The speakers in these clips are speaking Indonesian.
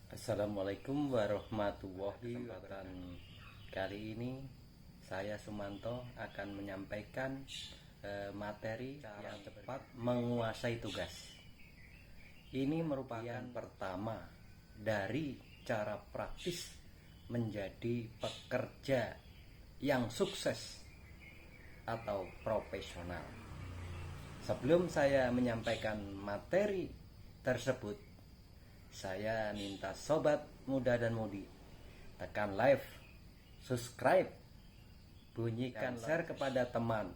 Assalamualaikum warahmatullahi wabarakatuh. Kali ini saya Sumanto akan menyampaikan materi yang tepat menguasai tugas. Ini merupakan pertama dari cara praktis menjadi pekerja yang sukses atau profesional. Sebelum saya menyampaikan materi tersebut, saya minta sobat muda dan mudi tekan like, subscribe, bunyikan share kepada teman,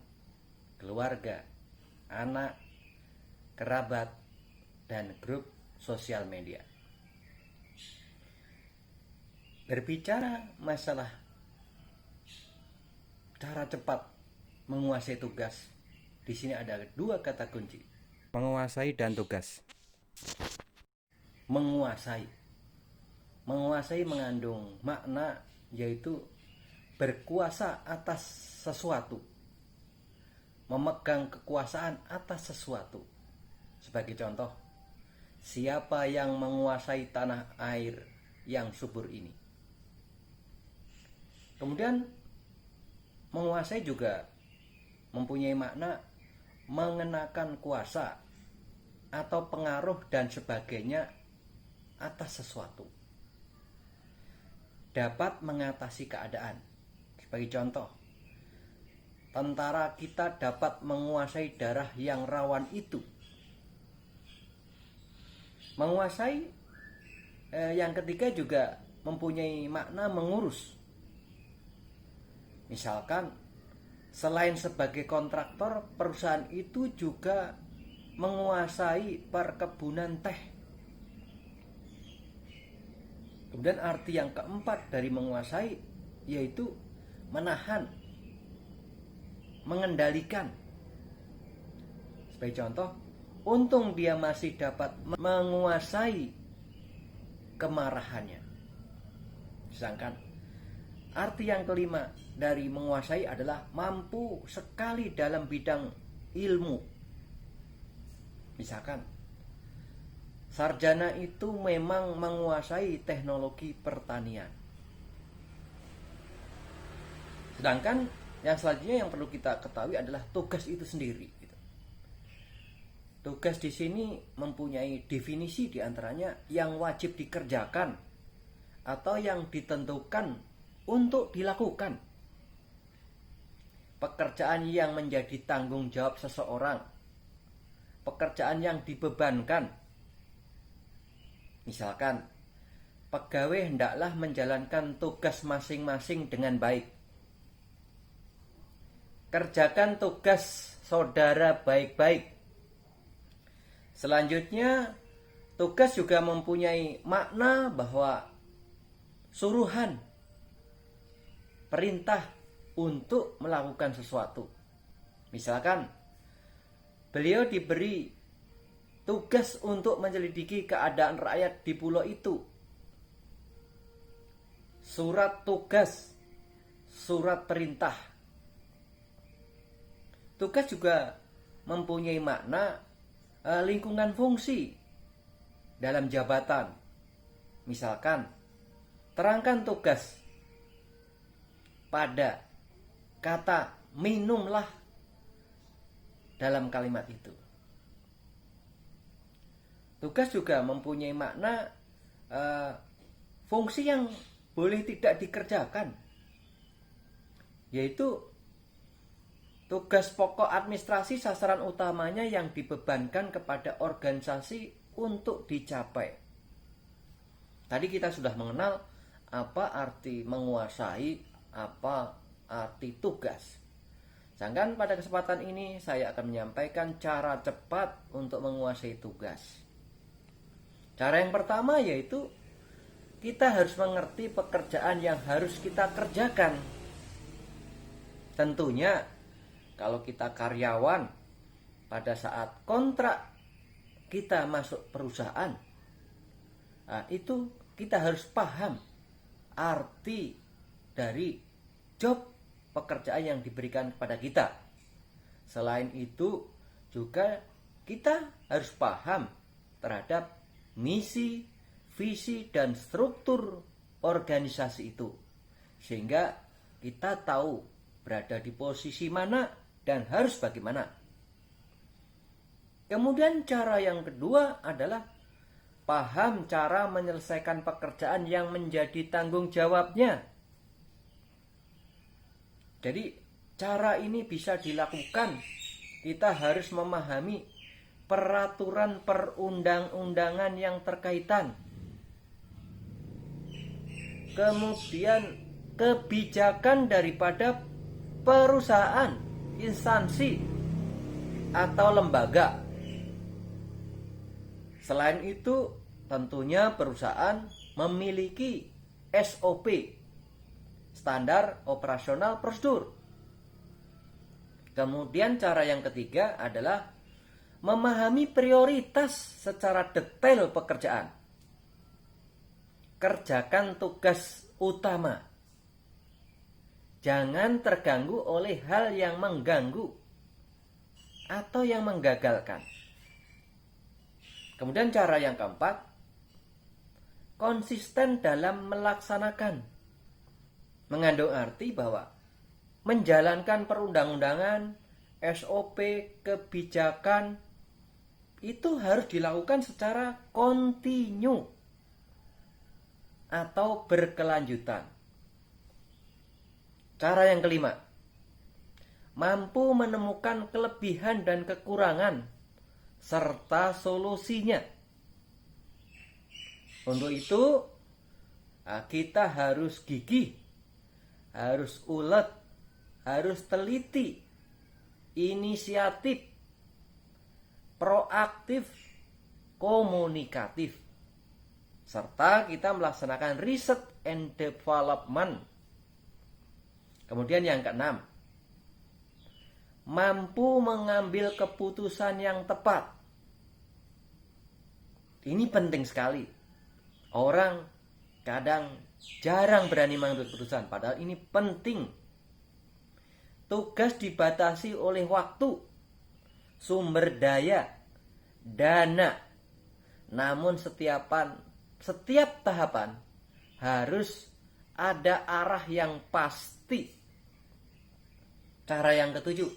keluarga, anak, kerabat, dan grup sosial media. Berbicara masalah cara cepat menguasai tugas, di sini ada dua kata kunci: menguasai dan tugas. Menguasai mengandung makna, yaitu berkuasa atas sesuatu, memegang kekuasaan atas sesuatu. Sebagai contoh, siapa yang menguasai tanah air yang subur ini? Kemudian menguasai juga mempunyai makna mengenakan kuasa atau pengaruh dan sebagainya atas sesuatu, dapat mengatasi keadaan. Sebagai contoh, tentara kita dapat menguasai daerah yang rawan itu. Menguasai yang ketiga juga mempunyai makna mengurus. Misalkan, selain sebagai kontraktor, perusahaan itu juga menguasai perkebunan teh. Kemudian arti yang keempat dari menguasai yaitu menahan, mengendalikan. Sebagai contoh, untung dia masih dapat menguasai kemarahannya. Sedangkan arti yang kelima dari menguasai adalah mampu sekali dalam bidang ilmu. Misalkan, sarjana itu memang menguasai teknologi pertanian. Sedangkan yang selanjutnya yang perlu kita ketahui adalah tugas itu sendiri. Tugas di sini mempunyai definisi, diantaranya yang wajib dikerjakan atau yang ditentukan untuk dilakukan. Pekerjaan yang menjadi tanggung jawab seseorang, pekerjaan yang dibebankan. Misalkan, pegawai hendaklah menjalankan tugas masing-masing dengan baik. Kerjakan tugas saudara baik-baik. Selanjutnya, tugas juga mempunyai makna bahwa suruhan, perintah untuk melakukan sesuatu. Misalkan, beliau diberi tugas untuk menyelidiki keadaan rakyat di pulau itu. Surat tugas, surat perintah. Tugas juga mempunyai makna lingkungan fungsi dalam jabatan. Misalkan, terangkan tugas pada kata minumlah dalam kalimat itu. Tugas juga mempunyai makna fungsi yang boleh tidak dikerjakan, yaitu tugas pokok administrasi sasaran utamanya yang dibebankan kepada organisasi untuk dicapai. Tadi kita sudah mengenal apa arti menguasai, apa arti tugas. Sedangkan pada kesempatan ini saya akan menyampaikan cara cepat untuk menguasai tugas. Cara yang pertama yaitu kita harus mengerti pekerjaan yang harus kita kerjakan. Tentunya kalau kita karyawan, pada saat kontrak kita masuk perusahaan, itu kita harus paham arti dari job pekerjaan yang diberikan kepada kita. Selain itu juga kita harus paham terhadap misi, visi dan struktur organisasi itu. Sehingga kita tahu berada di posisi mana dan harus bagaimana. Kemudian cara yang kedua adalah paham cara menyelesaikan pekerjaan yang menjadi tanggung jawabnya. Jadi cara ini bisa dilakukan. Kita harus memahami peraturan perundang-undangan yang terkaitan. Kemudian kebijakan daripada perusahaan, instansi, atau lembaga. Selain itu, tentunya perusahaan memiliki SOP, standar operasional prosedur. Kemudian cara yang ketiga adalah memahami prioritas secara detail pekerjaan. Kerjakan tugas utama. Jangan terganggu oleh hal yang mengganggu atau yang menggagalkan. Kemudian cara yang keempat, konsisten dalam melaksanakan. Mengandung arti bahwa menjalankan perundang-undangan, SOP, kebijakan, itu harus dilakukan secara kontinu atau berkelanjutan. Cara yang kelima, mampu menemukan kelebihan dan kekurangan serta solusinya. Untuk itu, kita harus gigih, harus ulet, harus teliti, inisiatif, proaktif, komunikatif, serta kita melaksanakan riset and development. Kemudian yang keenam, mampu mengambil keputusan yang tepat. Ini penting sekali. Orang kadang jarang berani mengambil keputusan, padahal ini penting. Tugas dibatasi oleh waktu, sumber daya, dana. Namun setiap tahapan harus ada arah yang pasti. Cara yang ketujuh,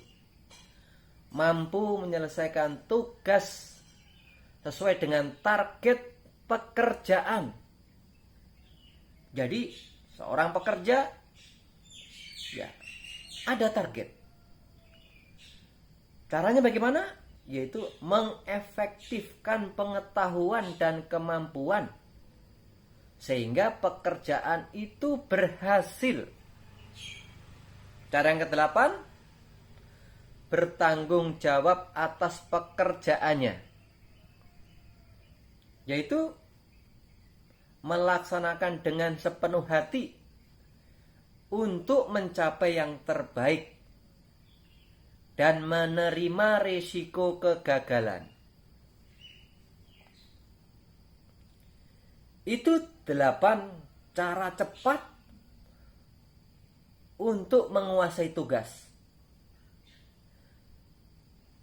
mampu menyelesaikan tugas sesuai dengan target pekerjaan. Jadi seorang pekerja ya ada target. Caranya bagaimana? Yaitu mengefektifkan pengetahuan dan kemampuan sehingga pekerjaan itu berhasil. Cara yang kedelapan, bertanggung jawab atas pekerjaannya, yaitu melaksanakan dengan sepenuh hati untuk mencapai yang terbaik dan menerima risiko kegagalan. Itu 8 cara cepat untuk menguasai tugas.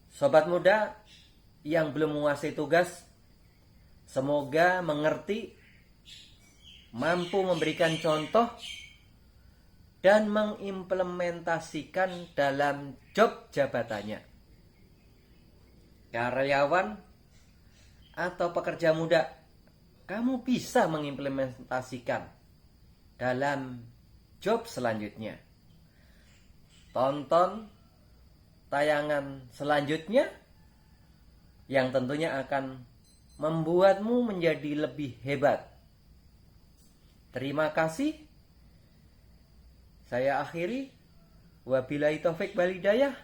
Sobat muda yang belum menguasai tugas, semoga mengerti, mampu memberikan contoh, dan mengimplementasikan dalam job jabatannya. Karyawan atau pekerja muda, kamu bisa mengimplementasikan dalam job selanjutnya. Tonton tayangan selanjutnya yang tentunya akan membuatmu menjadi lebih hebat. Terima kasih. Saya akhiri. Wabillahi taufik wal hidayah.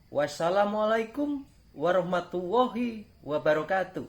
Wassalamualaikum warahmatullahi wabarakatuh.